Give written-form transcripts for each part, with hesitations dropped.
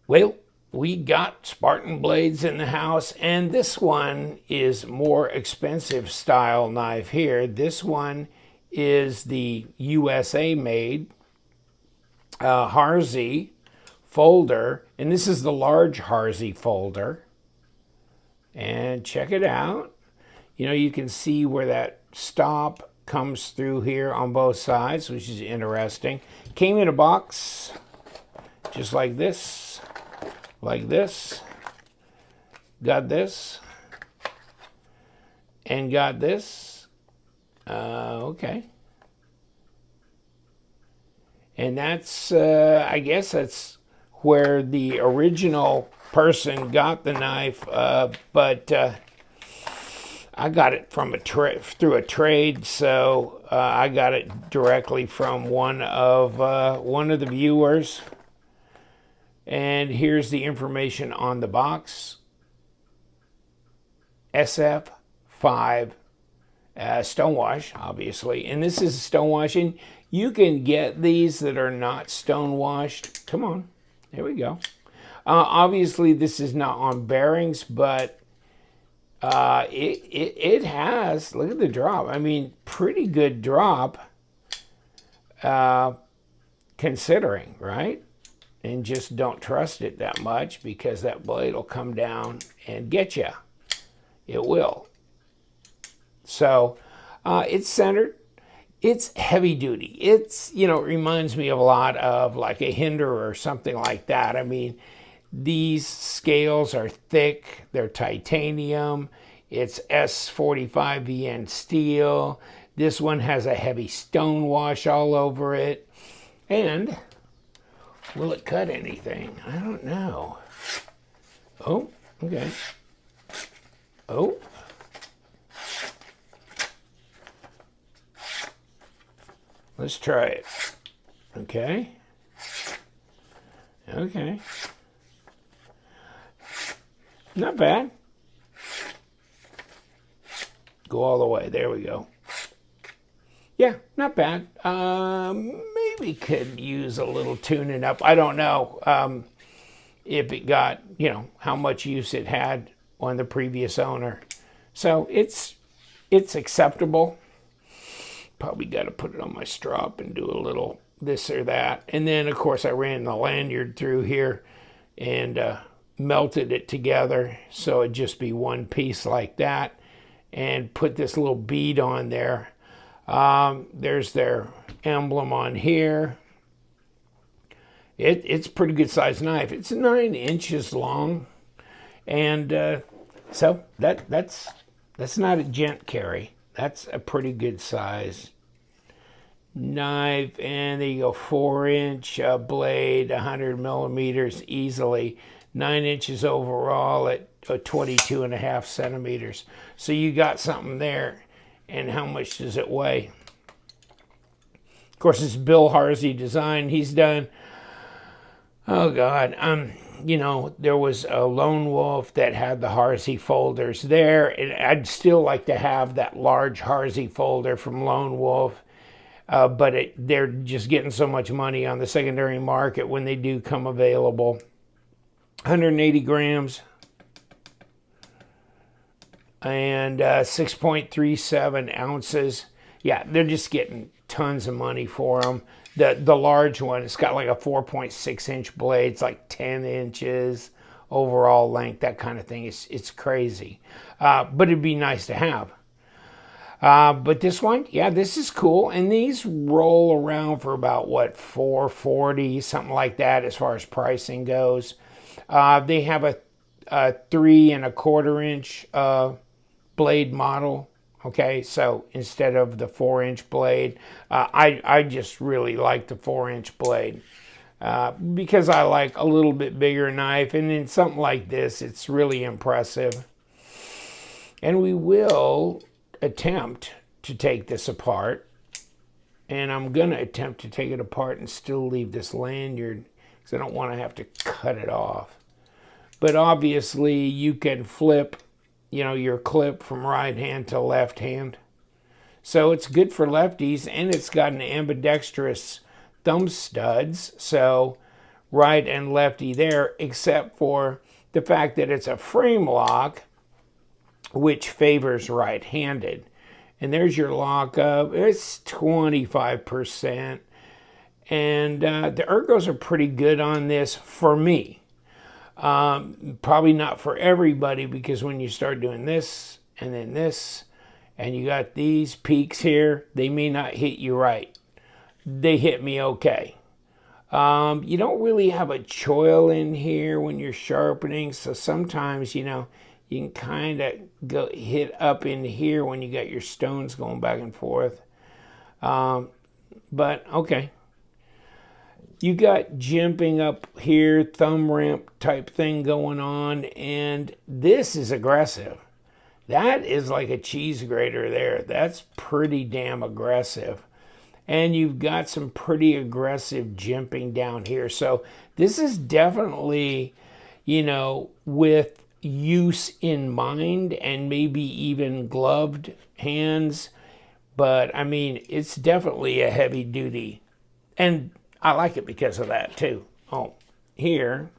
Well, we got Spartan blades in the house, and this one is more expensive style knife here. This one is the USA made Harsey Folder, and this is the large Harsey Folder. And check it out. You know, you can see where that stop comes through here on both sides, which is interesting. Came in a box just like this. Like this, got this, and got this. Okay. And that's, I guess that's where the original person got the knife, but I got it from through a trade, so I got it directly from one of the viewers. And here's the information on the box. SF5 stonewash, obviously. And this is stonewashing. You can get these that are not stonewashed. Come on. There we go. Obviously, this is not on bearings, but it has, look at the drop. I mean, pretty good drop considering, right? And just don't trust it that much because that blade will come down and get you. It will. So it's centered. It's heavy duty. It's, you know, it reminds me of a lot of like a Hinder or something like that. I mean, these scales are thick. They're titanium. It's S45VN steel. This one has a heavy stone wash all over it. And will it cut anything? I don't know. Oh, okay. Oh. Let's try it. Okay. Okay. Not bad. Go all the way. There we go. Yeah, not bad. Maybe could use a little tuning up. I don't know if it got, you know, how much use it had on the previous owner. So it's acceptable. Probably got to put it on my strap and do a little this or that. And then, of course, I ran the lanyard through here and melted it together so it'd just be one piece like that. And put this little bead on there. There's their emblem on here. It's a pretty good sized knife. It's 9 inches long, and so that's not a gent carry. That's a pretty good size knife. And there you go, 4-inch blade, 100 millimeters easily, 9 inches overall at 22.5 centimeters. So you got something there. And how much does it weigh? Of course, it's Bill Harsey design. He's done, oh God, you know, there was a Lone Wolf that had the Harsey folders there. And I'd still like to have that large Harsey folder from Lone Wolf. But they're just getting so much money on the secondary market when they do come available. 180 grams. And 6.37 ounces. Yeah, they're just getting tons of money for them. The large one, it's got like a 4.6-inch blade. It's like 10 inches overall length, that kind of thing. It's crazy. But it'd be nice to have. But this one, yeah, this is cool. And these roll around for about, what, $440, something like that as far as pricing goes. They have a 3.25-inch blade model. Okay, so instead of the 4-inch blade, I just really like the 4-inch blade because I like a little bit bigger knife, and in something like this, it's really impressive. And we will attempt to take this apart, and I'm going to attempt to take it apart and still leave this lanyard because I don't want to have to cut it off. But obviously, you can flip, you know, your clip from right hand to left hand. So it's good for lefties, and it's got an ambidextrous thumb studs. So right and lefty there, except for the fact that it's a frame lock, which favors right-handed. And there's your lockup. It's 25%. And the ergos are pretty good on this for me. Probably not for everybody, because when you start doing this and then this, and you got these peaks here, they may not hit you right. They hit me okay. You don't really have a choil in here when you're sharpening, so sometimes, you know, you can kind of go hit up in here when you got your stones going back and forth. But okay. You got jimping up here, thumb ramp type thing going on, and this is aggressive. That is like a cheese grater there. That's pretty damn aggressive. And you've got some pretty aggressive jimping down here. So this is definitely, you know, with use in mind and maybe even gloved hands. But I mean, it's definitely a heavy duty. And I like it because of that too. Oh, here,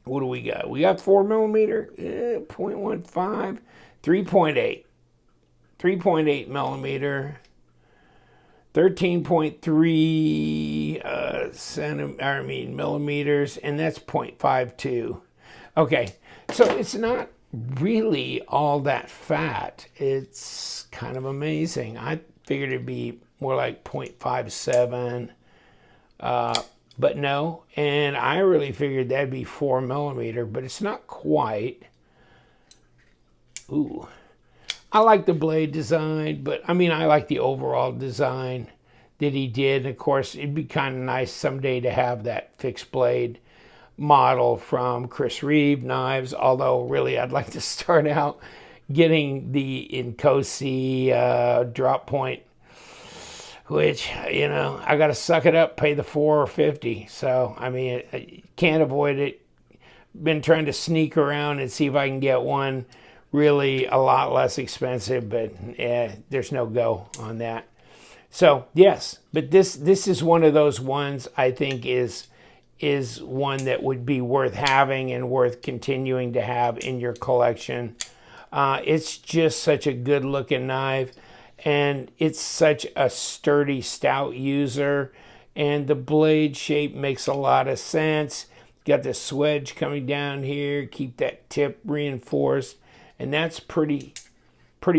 what do we got? We got 4mm, 0.15, 3.8. 3.8 millimeter. 13.3 millimeters, and that's 0.52. Okay, so it's not really all that fat. It's kind of amazing. I figured it'd be more like 0.57, but no. And I really figured that'd be 4mm, but it's not quite. Ooh. I like the blade design, but I mean, I like the overall design that he did. And of course, it'd be kind of nice someday to have that fixed blade model from Chris Reeve Knives, although really I'd like to start out getting the Inkosi drop point, which, you know, I got to suck it up, pay the $4.50. So, I mean, I can't avoid it. Been trying to sneak around and see if I can get one really a lot less expensive, but there's no go on that. So yes, but this is one of those ones I think is one that would be worth having and worth continuing to have in your collection. It's just such a good looking knife, and it's such a sturdy, stout user, and the blade shape makes a lot of sense. Got the swedge coming down here, keep that tip reinforced. And that's pretty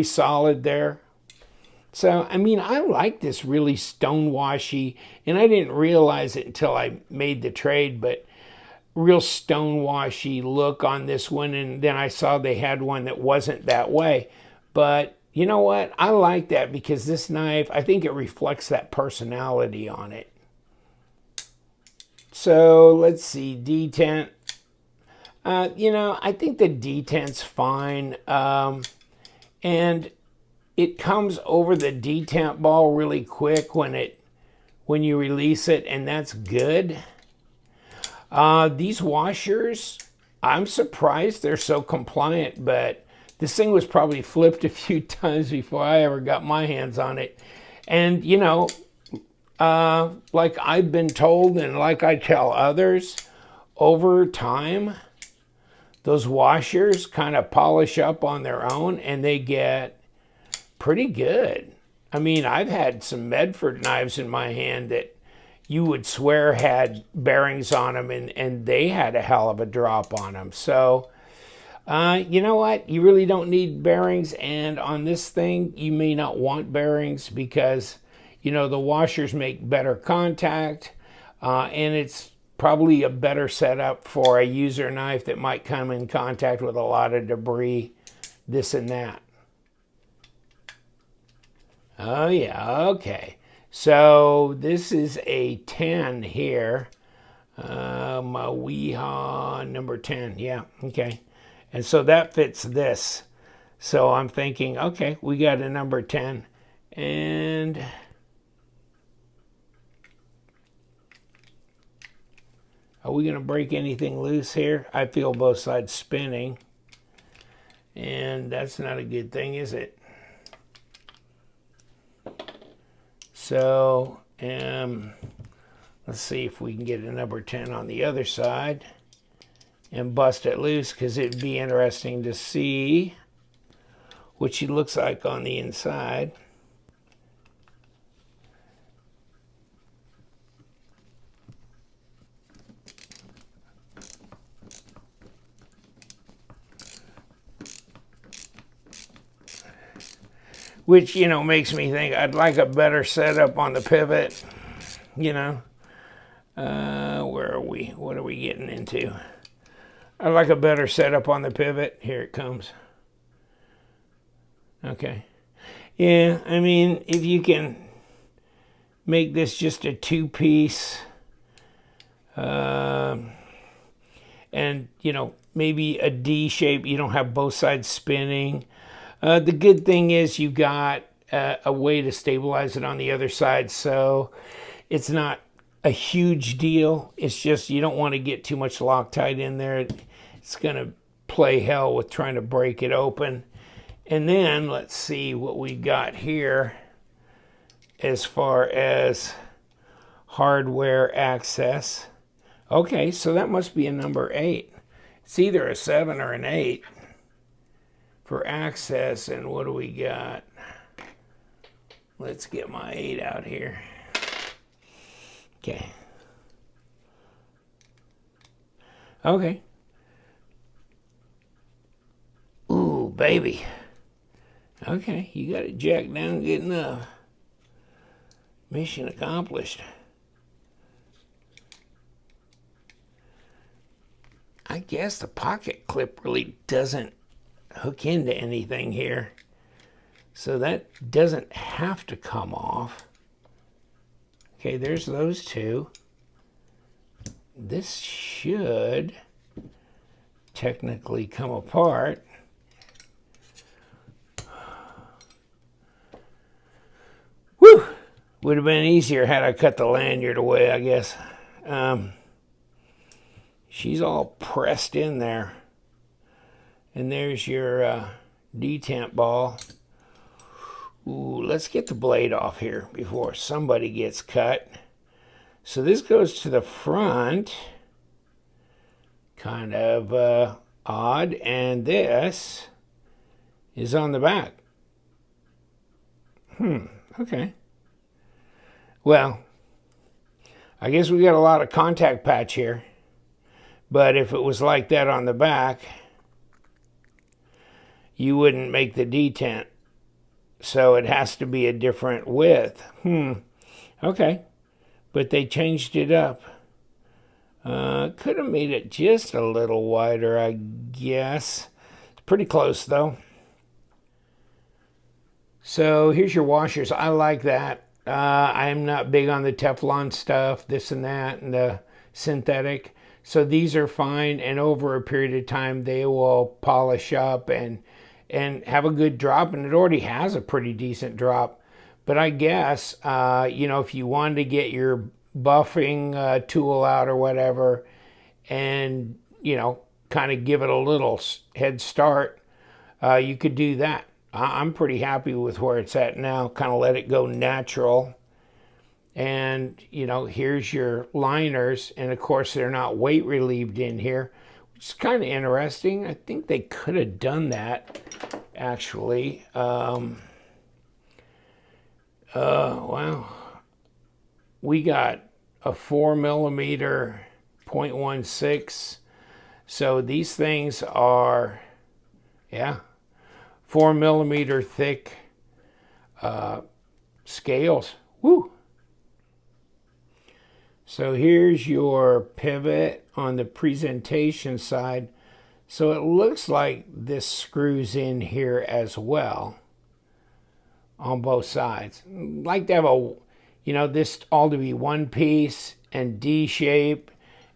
solid there. So, I mean, I like this really stonewashy, and I didn't realize it until I made the trade, but real stonewashy look on this one. And then I saw they had one that wasn't that way. But you know what? I like that because this knife, I think it reflects that personality on it. So, let's see, detent. You know, I think the detent's fine. And it comes over the detent ball really quick when you release it, and that's good. These washers, I'm surprised they're so compliant, but this thing was probably flipped a few times before I ever got my hands on it. And, you know, like I've been told and like I tell others, over time, those washers kind of polish up on their own and they get pretty good. I mean, I've had some Medford knives in my hand that you would swear had bearings on them, and they had a hell of a drop on them. So, you know what? You really don't need bearings, and on this thing, you may not want bearings because, you know, the washers make better contact, and it's probably a better setup for a user knife that might come in contact with a lot of debris, this and that. Oh yeah, okay. So this is a 10 here. My Weehaw number 10, yeah, okay. And so that fits this. So I'm thinking, okay, we got a number 10. And are we going to break anything loose here? I feel both sides spinning. And that's not a good thing, is it? So, Let's see if we can get a number 10 on the other side and bust it loose, because it'd be interesting to see what she looks like on the inside. Which, you know, makes me think I'd like a better setup on the pivot, you know. Where are we? What are we getting into? I'd like a better setup on the pivot. Here it comes. Okay. Yeah, I mean, if you can make this just a two-piece, and, you know, maybe a D shape, you don't have both sides spinning. The good thing is you got a way to stabilize it on the other side, so it's not a huge deal. It's just you don't want to get too much Loctite in there. It's going to play hell with trying to break it open. And then let's see what we got here as far as hardware access. Okay, so that must be a number 8. It's either a 7 or an 8 for access. And what do we got? Let's get my 8 out here. Okay. Okay. Ooh, baby. Okay, you got it jacked down good enough. Mission accomplished. I guess the pocket clip really doesn't hook into anything here, so that doesn't have to come off. Okay, there's those two. This should technically come apart. Whew! Would have been easier had I cut the lanyard away, I guess. She's all pressed in there. And there's your detent ball. Ooh, let's get the blade off here before somebody gets cut. So this goes to the front. Kind of odd. And this is on the back. Okay. Well, I guess we got a lot of contact patch here. But if it was like that on the back, you wouldn't make the detent. So it has to be a different width. Okay. But they changed it up. Could have made it just a little wider, I guess. It's pretty close, though. So here's your washers. I like that. I'm not big on the Teflon stuff, this and that, and the synthetic. So these are fine, and over a period of time, they will polish up and have a good drop, and it already has a pretty decent drop. But I guess, you know, if you wanted to get your buffing tool out or whatever and, you know, kind of give it a little head start, you could do that. I'm pretty happy with where it's at now, kind of let it go natural. And, you know, here's your liners, and of course they're not weight relieved in here, which is kind of interesting. I think they could have done that, actually. Wow. We got a 4mm 0.16. So these things are, 4mm thick scales. Woo! So here's your pivot on the presentation side. So it looks like this screws in here as well on both sides. I'd like to have a, you know, this all to be one piece and D shape,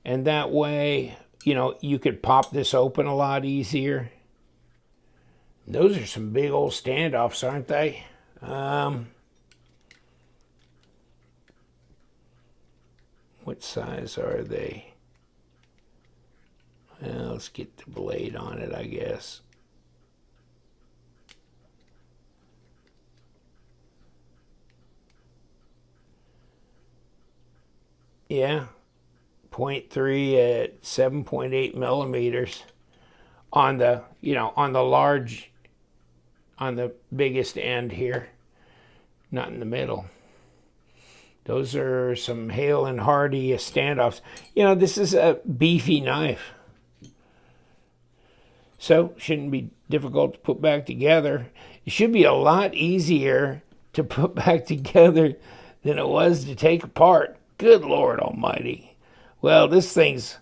and that way, you know, you could pop this open a lot easier. Those are some big old standoffs, aren't they? What size are they? Well, let's get the blade on it, I guess. Yeah, 0.3 at 7.8 millimeters on the, on the large, on the biggest end here, not in the middle. Those are some Hale and Hardy standoffs. This is a beefy knife, so shouldn't be difficult to put back together. It should be a lot easier to put back together than it was to take apart. Good Lord Almighty. Well, this thing's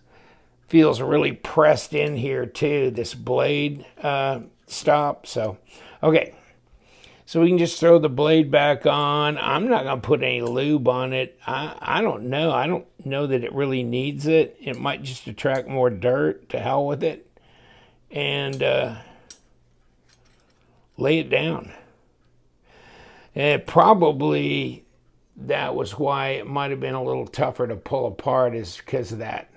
feels really pressed in here too, this blade stop. So, okay. So we can just throw the blade back on. I'm not going to put any lube on it. I don't know. I don't know that it really needs it. It might just attract more dirt. To hell with it. And lay it down. And probably that was why it might have been a little tougher to pull apart, is because of that.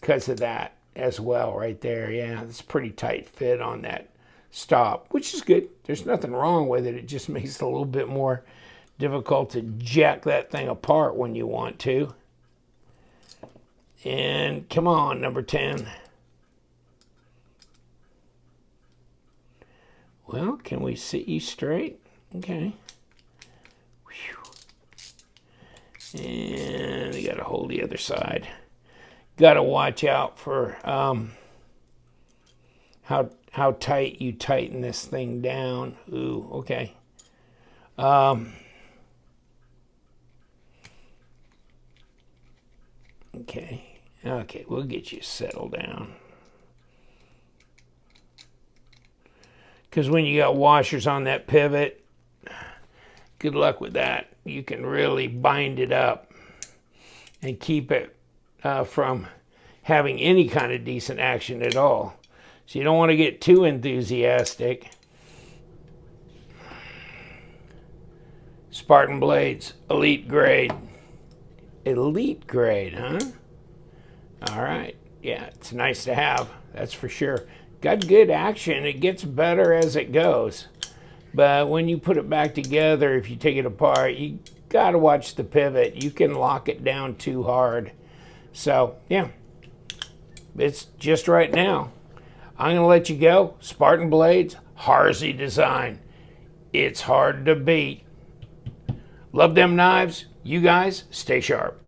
Because of that as well right there. Yeah, it's a pretty tight fit on that stop, which is good. There's nothing wrong with it. It just makes it a little bit more difficult to jack that thing apart when you want to. And come on, number 10. Well, can we sit you straight? Okay. Whew. And we got to hold the other side. Got to watch out for how tight you tighten this thing down. Ooh, okay. Okay, we'll get you settled down. Because when you got washers on that pivot, good luck with that. You can really bind it up and keep it from having any kind of decent action at all. So you don't want to get too enthusiastic. Spartan Blades, elite grade. Elite grade, huh? All right. Yeah, it's nice to have, that's for sure. Got good action. It gets better as it goes. But when you put it back together, if you take it apart, you got to watch the pivot. You can lock it down too hard. So, yeah, it's just right now. I'm going to let you go. Spartan Blades, Harsey design. It's hard to beat. Love them knives. You guys, stay sharp.